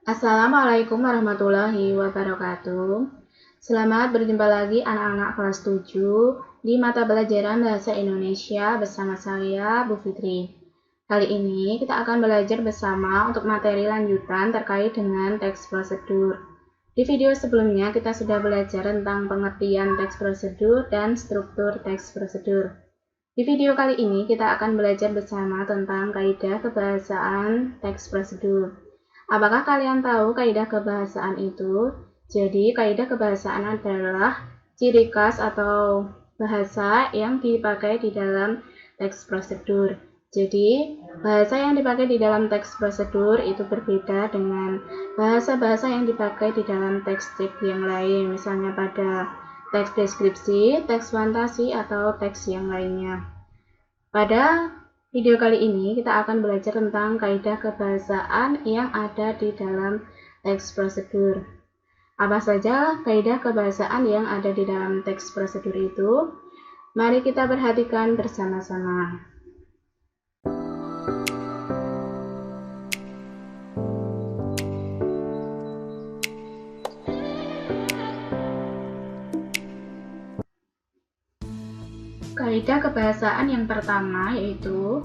Assalamualaikum warahmatullahi wabarakatuh. Selamat berjumpa lagi anak-anak kelas 7 di mata pelajaran Bahasa Indonesia bersama saya, Bu Fitri. Kali ini kita akan belajar bersama untuk materi lanjutan terkait dengan teks prosedur. Di video sebelumnya kita sudah belajar tentang pengertian teks prosedur dan struktur teks prosedur. Di video kali ini kita akan belajar bersama tentang kaidah kebahasaan teks prosedur. Apakah kalian tahu kaidah kebahasaan itu? Jadi, kaidah kebahasaan adalah ciri khas atau bahasa yang dipakai di dalam teks prosedur. Jadi, bahasa yang dipakai di dalam teks prosedur itu berbeda dengan bahasa-bahasa yang dipakai di dalam teks-teks yang lain, misalnya pada teks deskripsi, teks fantasi, atau teks yang lainnya. Pada video kali ini kita akan belajar tentang kaidah kebahasaan yang ada di dalam teks prosedur. Apa saja kaidah kebahasaan yang ada di dalam teks prosedur itu? Mari kita perhatikan bersama-sama. Kaidah kebahasaan yang pertama yaitu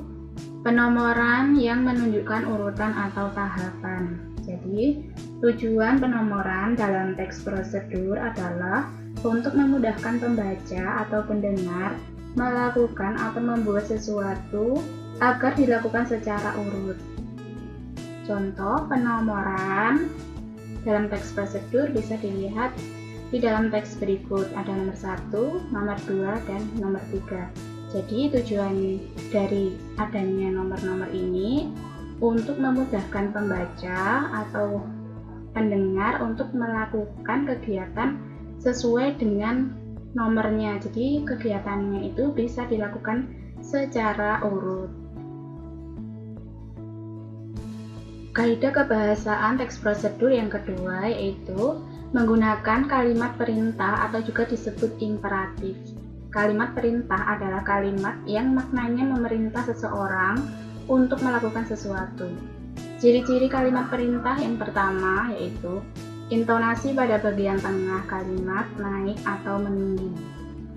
penomoran yang menunjukkan urutan atau tahapan. Jadi, tujuan penomoran dalam teks prosedur adalah untuk memudahkan pembaca atau pendengar melakukan atau membuat sesuatu agar dilakukan secara urut. Contoh penomoran dalam teks prosedur bisa dilihat di dalam teks berikut, ada nomor 1, nomor 2, dan nomor 3. Jadi tujuan dari adanya nomor-nomor ini untuk memudahkan pembaca atau pendengar untuk melakukan kegiatan sesuai dengan nomornya. Jadi kegiatannya itu bisa dilakukan secara urut. Kaidah kebahasaan teks prosedur yang kedua yaitu menggunakan kalimat perintah atau juga disebut imperatif. Kalimat perintah adalah kalimat yang maknanya memerintah seseorang untuk melakukan sesuatu. Ciri-ciri kalimat perintah yang pertama yaitu intonasi pada bagian tengah kalimat naik atau meninggi.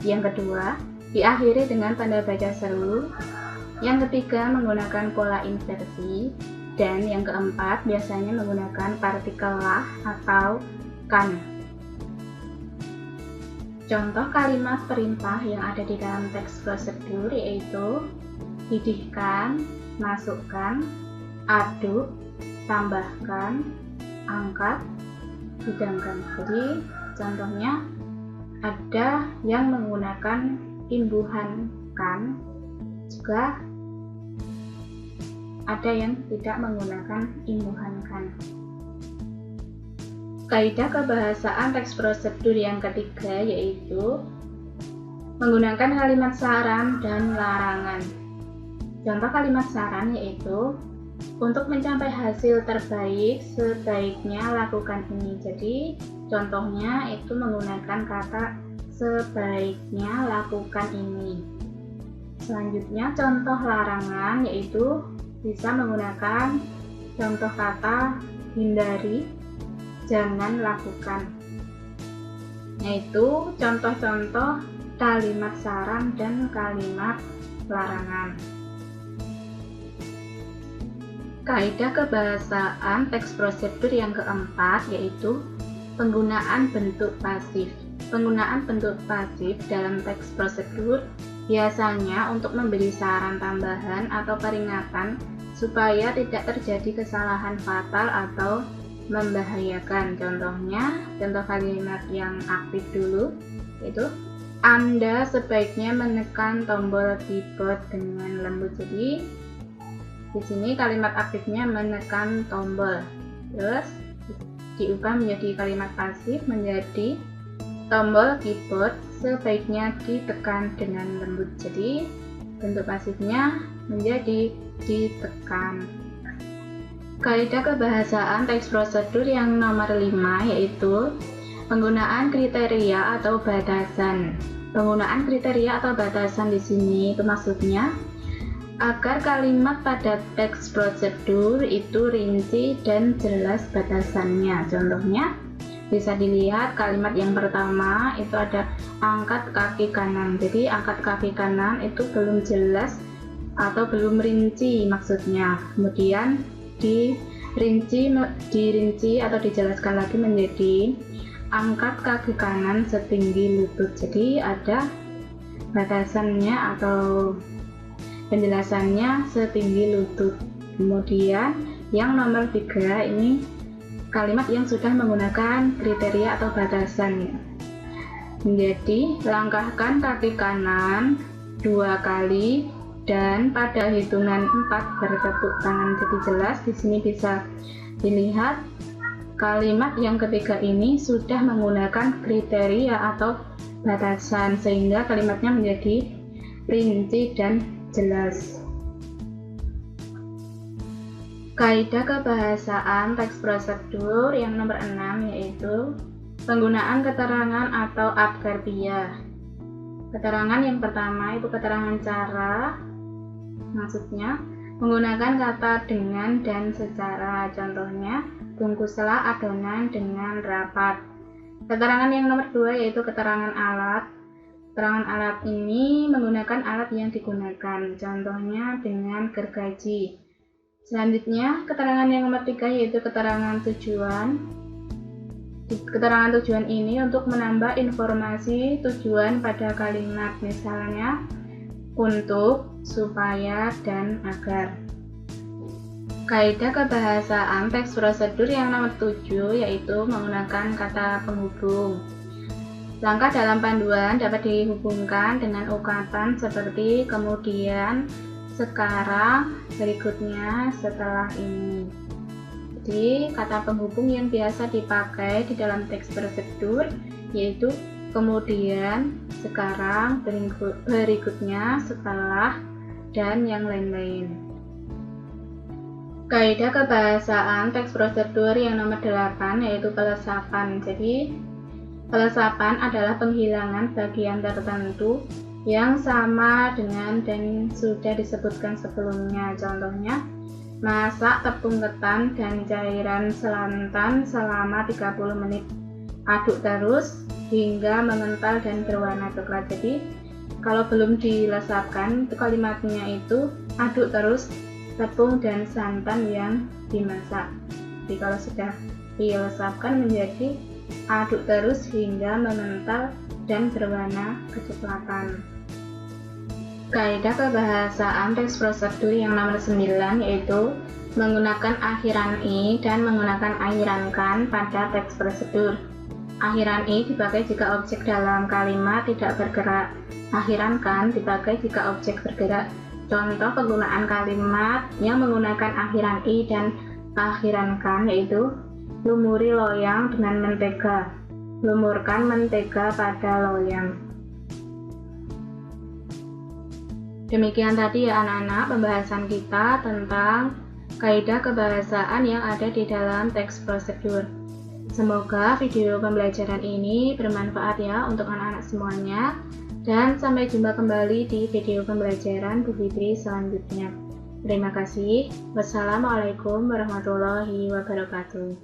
Yang kedua, diakhiri dengan tanda baca seru. Yang ketiga, menggunakan pola inversi. Dan yang keempat, biasanya menggunakan partikel lah atau kan. Contoh kalimat perintah yang ada di dalam teks prosedur yaitu didihkan, masukkan, aduk, tambahkan, angkat, hidangkan. Jadi contohnya ada yang menggunakan imbuhan kan, juga ada yang tidak menggunakan imbuhan kan. Kaidah kebahasaan teks prosedur yang ketiga yaitu menggunakan kalimat saran dan larangan. Contoh kalimat saran yaitu untuk mencapai hasil terbaik sebaiknya lakukan ini. Jadi contohnya itu menggunakan kata sebaiknya lakukan ini. Selanjutnya contoh larangan yaitu bisa menggunakan contoh kata hindari, jangan lakukan, yaitu contoh-contoh kalimat saran dan kalimat larangan. Kaidah kebahasaan teks prosedur yang keempat yaitu penggunaan bentuk pasif. Penggunaan bentuk pasif dalam teks prosedur biasanya untuk memberi saran tambahan atau peringatan supaya tidak terjadi kesalahan fatal atau membahayakan. Contohnya, contoh kalimat yang aktif dulu yaitu Anda sebaiknya menekan tombol keyboard dengan lembut. Jadi di sini kalimat aktifnya menekan tombol. Terus diubah menjadi kalimat pasif menjadi tombol keyboard sebaiknya ditekan dengan lembut. Jadi bentuk pasifnya menjadi ditekan. Kaidah kebahasaan teks prosedur yang nomor 5 yaitu penggunaan kriteria atau batasan. Penggunaan kriteria atau batasan di sini itu maksudnya Agar kalimat pada teks prosedur itu rinci dan jelas batasannya. Contohnya, bisa dilihat kalimat yang pertama itu ada angkat kaki kanan. Jadi angkat kaki kanan itu belum jelas atau belum rinci maksudnya. Kemudian dirinci atau dijelaskan lagi menjadi angkat kaki kanan setinggi lutut. Jadi ada batasannya atau penjelasannya setinggi lutut. Kemudian yang nomor 3 ini kalimat yang sudah menggunakan kriteria atau batasan ya. Menjadi langkahkan kaki kanan 2 kali dan pada hitungan 4 bertepuk tangan. Jadi jelas di sini bisa dilihat kalimat yang ketiga ini sudah menggunakan kriteria atau batasan sehingga kalimatnya menjadi rinci dan jelas. Kaidah kebahasaan teks prosedur yang nomor 6 yaitu penggunaan keterangan atau adverbial. Keterangan yang pertama itu keterangan cara, maksudnya menggunakan kata dengan dan secara. Contohnya, bungkuslah adonan dengan rapat. Keterangan yang nomor 2 yaitu keterangan alat. Keterangan alat ini menggunakan alat yang digunakan, contohnya dengan gergaji. Selanjutnya, keterangan yang nomor 3 yaitu keterangan tujuan. Keterangan tujuan ini untuk menambah informasi tujuan pada kalimat, misalnya untuk, supaya, dan agar. Kaidah kebahasaan teks prosedur yang nomor 7 yaitu menggunakan kata penghubung. Langkah dalam panduan dapat dihubungkan dengan ungkapan seperti kemudian, sekarang, berikutnya, setelah ini. Jadi, kata penghubung yang biasa dipakai di dalam teks prosedur yaitu kemudian, sekarang, berikutnya, setelah, dan yang lain-lain. Kaidah kebahasaan teks prosedur yang nomor 8 yaitu pelesapan. Jadi, pelesapan adalah penghilangan bagian tertentu yang sama dengan dan sudah disebutkan sebelumnya. Contohnya, masak tepung ketan dan cairan selantan selama 30 menit. Aduk terus hingga mengental dan berwarna coklat. Jadi, kalau belum dilesapkan, itu kalimatnya itu aduk terus tepung dan santan yang dimasak. Jadi, kalau sudah dilesapkan menjadi aduk terus hingga mengental dan berwarna kecoklatan. Kaidah kebahasaan teks prosedur yang nomor 9 yaitu menggunakan akhiran i dan menggunakan akhiran kan pada teks prosedur. Akhiran i dipakai jika objek dalam kalimat tidak bergerak. Akhiran kan dipakai jika objek bergerak. Contoh penggunaan kalimat yang menggunakan akhiran i dan akhiran kan yaitu lumuri loyang dengan mentega. Lumurkan mentega pada loyang. Demikian tadi ya anak-anak pembahasan kita tentang kaidah kebahasaan yang ada di dalam teks prosedur. Semoga video pembelajaran ini bermanfaat ya untuk anak-anak semuanya. Dan sampai jumpa kembali di video pembelajaran Bu Fitri selanjutnya. Terima kasih. Wassalamualaikum warahmatullahi wabarakatuh.